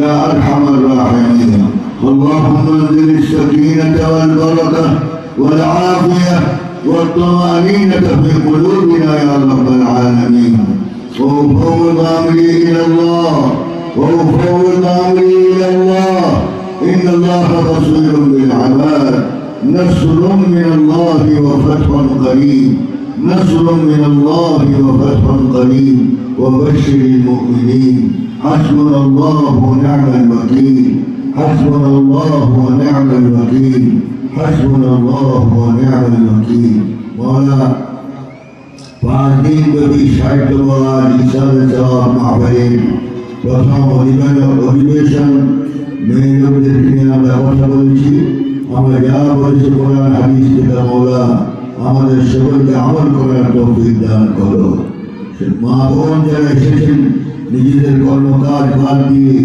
يا أرحم الراحمين. اللهم انزل السكينة والبركة والعافية والطمأنينة في قلوبنا يا رب العالمين. وأفوض أمري إلى الله وأفوض أمري إلى الله، إن الله بصير بالعباد. نصر من الله وفتح قريب، نصر من الله وفتح قريب، وبشر المؤمنين. حسبنا الله ونعم الوكيل، حسبنا الله ونعم الوكيل، حسبنا الله ونعم الوكيل. مولا 5 দিন ব্যাপী সাহিত্যবাদ ইসলামের জবাব মাহফিলের প্রথম অধিবেশন মেয়ে লোকদের নিয়ে আমরা কথা বলেছি। আমরা যা বলেছি কোরআন হাদিস থেকে মৌলা আমাদের সকলকে আমল করার তৌফিক দান করো। মা বোন যারা এসেছেন নিজেদের কর্মকাজ বাদ দিয়ে